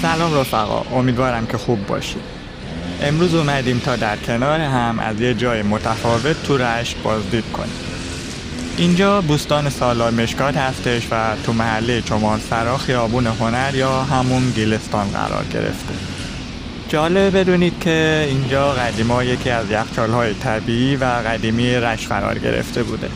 سلام رفقا، امیدوارم که خوب باشید. امروز اومدیم تا در کنار هم از یه جای متفاوت تو رشت بازدید کنیم. اینجا بوستان سالار مشکات هستش و تو محله چمانسرا خیابون هنر یا همون گیلستان قرار گرفته. جالب بدونید که اینجا قدیما یکی از یخچال‌های طبیعی و قدیمی رشت قرار گرفته بوده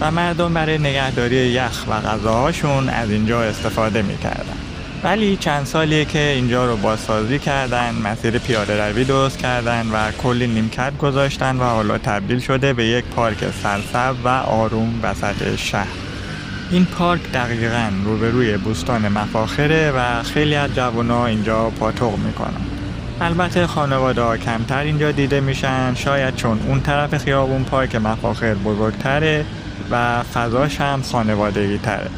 و مردم برای نگهداری یخ و غذاهاشون از اینجا استفاده می‌کردن. ولی چند سالیه که اینجا رو بازسازی کردن، مسیر پیاده روی درست کردن و کلی نیمکت گذاشتن و حالا تبدیل شده به یک پارک سرسبز و آروم وسط شهر. این پارک دقیقاً روبروی بوستان مفاخره و خیلی از جوونا اینجا پاتوق میکنن. البته خانواده‌ها کمتر اینجا دیده میشن، شاید چون اون طرف خیابون پارک مفاخر بزرگتره و فضاش هم خانوادگی تره.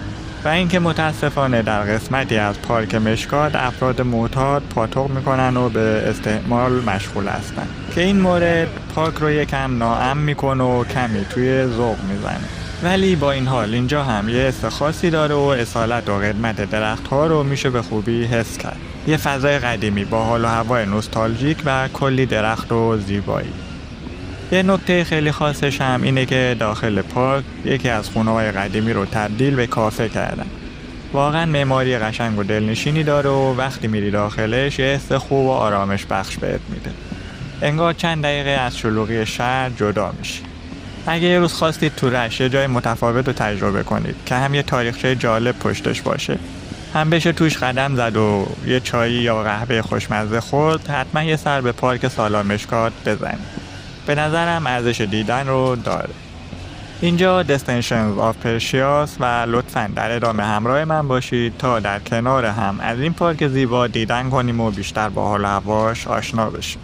و اینکه متاسفانه در قسمتی از پارک مشکات افراد معتاد پاتوق میکنن و به استعمال مشغول هستن که این مورد پارک رو یکم ناامن میکنه و کمی توی ذوق میزنه. ولی با این حال اینجا هم یه حس خاصی داره و اصالت و قدمت درخت‌ها رو میشه به خوبی حس کرد. یه فضای قدیمی با حال و هوای نوستالژیک و کلی درخت و زیبایی. یه نکته خیلی خاصش هم اینه که داخل پارک یکی از خونه‌های قدیمی رو تبدیل به کافه کردن. واقعا معماری قشنگ و دلنشینی داره و وقتی میری داخلش یه حس خوب و آرامش بخش بهت میده. انگار چند دقیقه از شلوغی شهر جدا میشی. اگه یه روز خواستید تو رشت یه جای متفاوت رو تجربه کنید که هم یه تاریخچه جالب پشتش باشه، هم بشه توش قدم زد و یه چایی یا قهوه خوشمزه خورد، حتما یه سر به پارک سالار مشکات بزنید. به نظرم ارزش دیدن رو داره. اینجا دستینیشنز آف پرشیاس و لطفاً در ادامه همراه من باشید تا در کنار هم از این پارک زیبا دیدن کنیم و بیشتر با حال و هواش آشنا بشیم.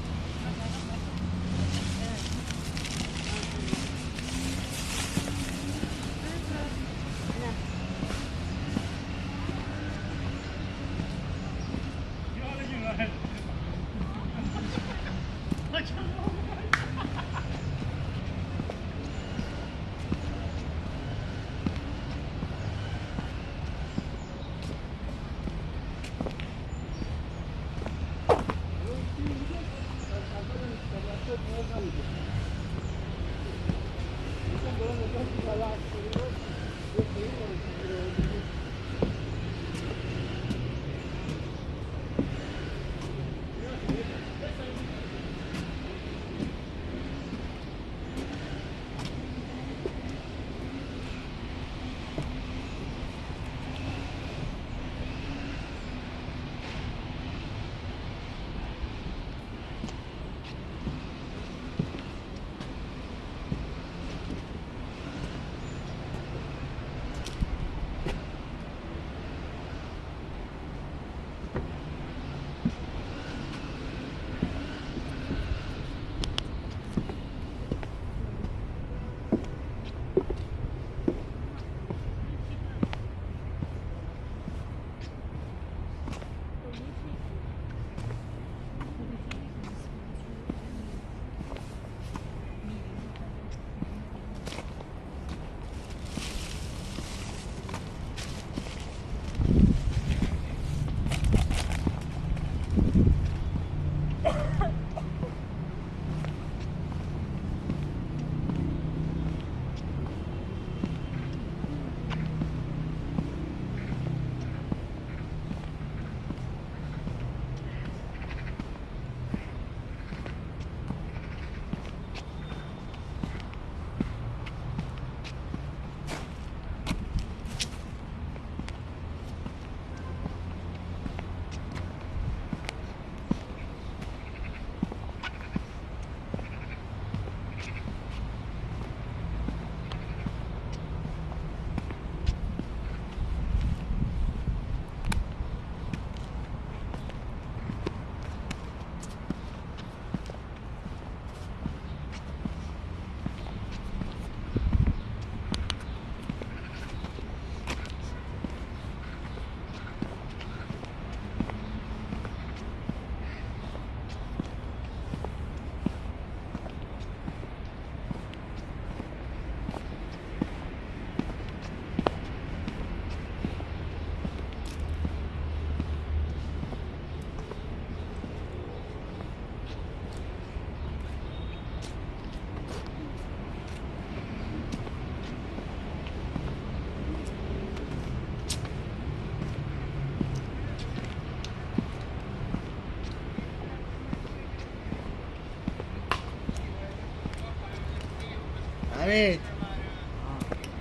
حمید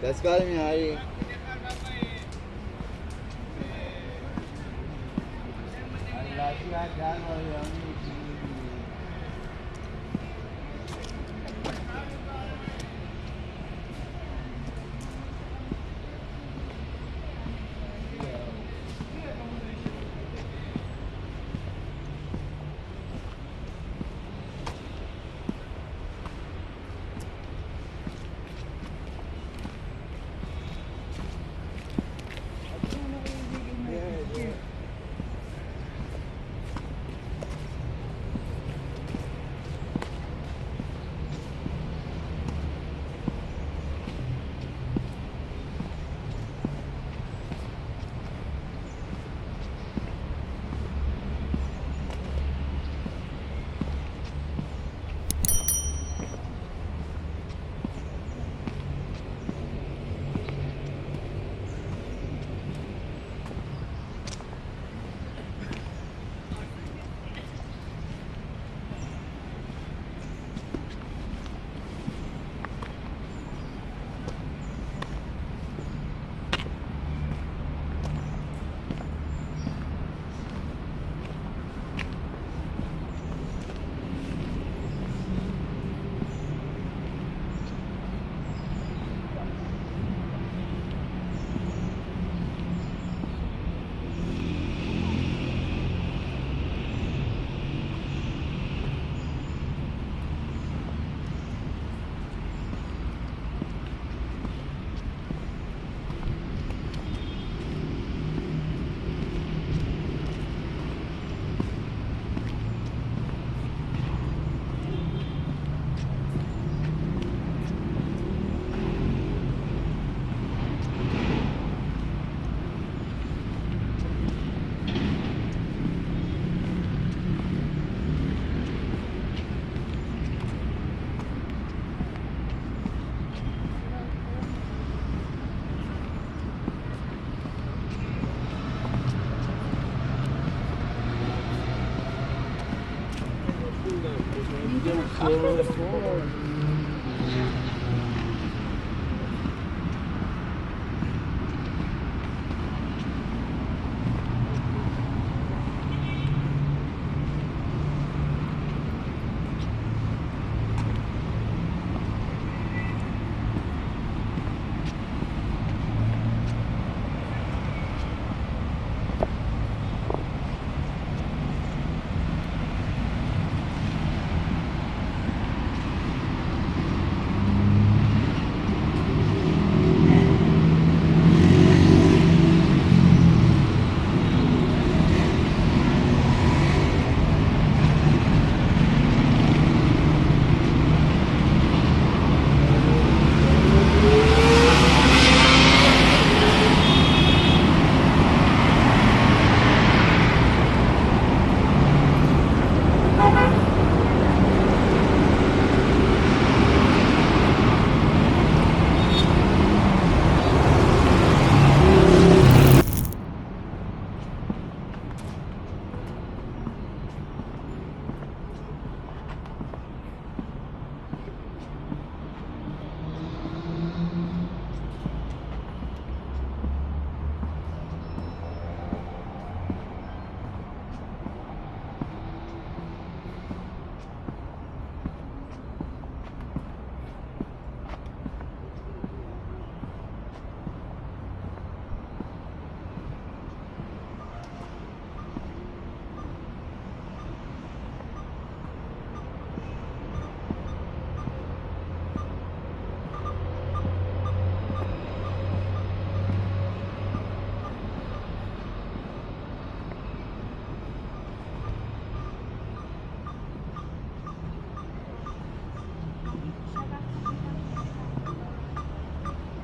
دستگاه میاری؟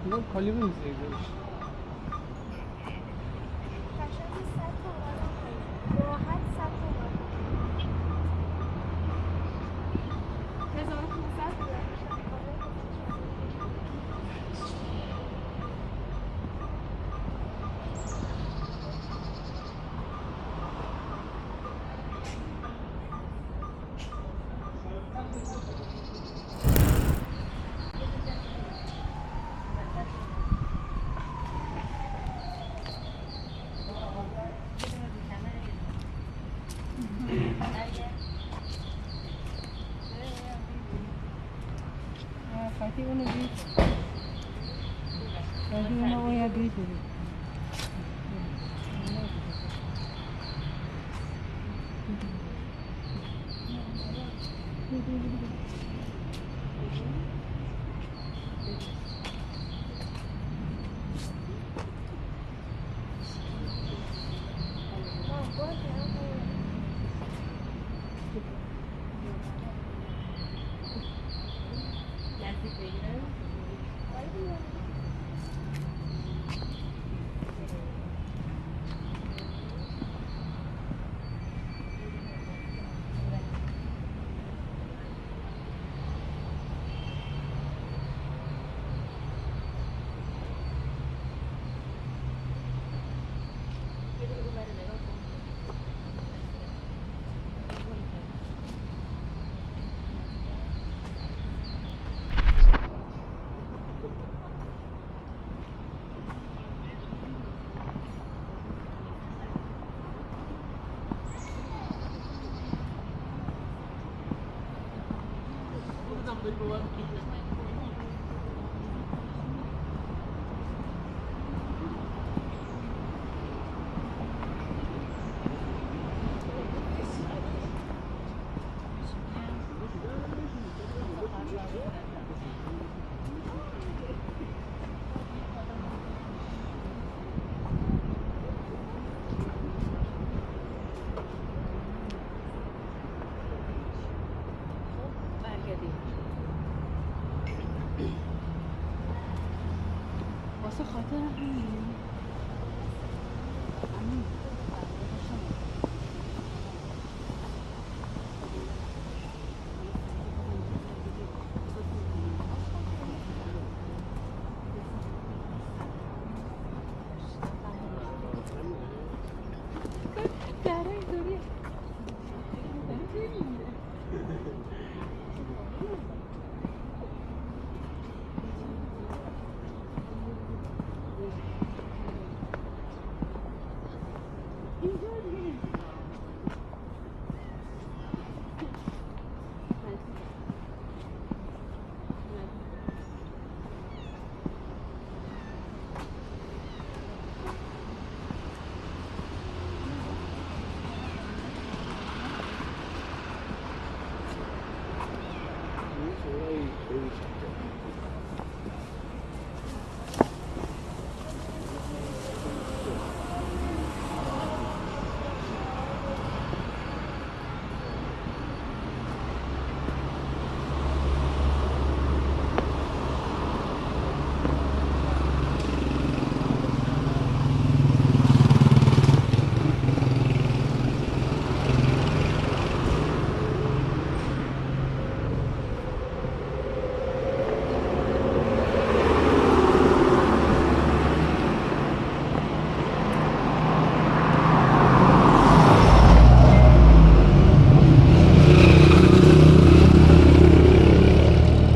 اینا کالی رو میزه داشت راحت 100 تومن 1500 بوده وقتی اونو دید وقتی اونو باید دید واسه خاطر همین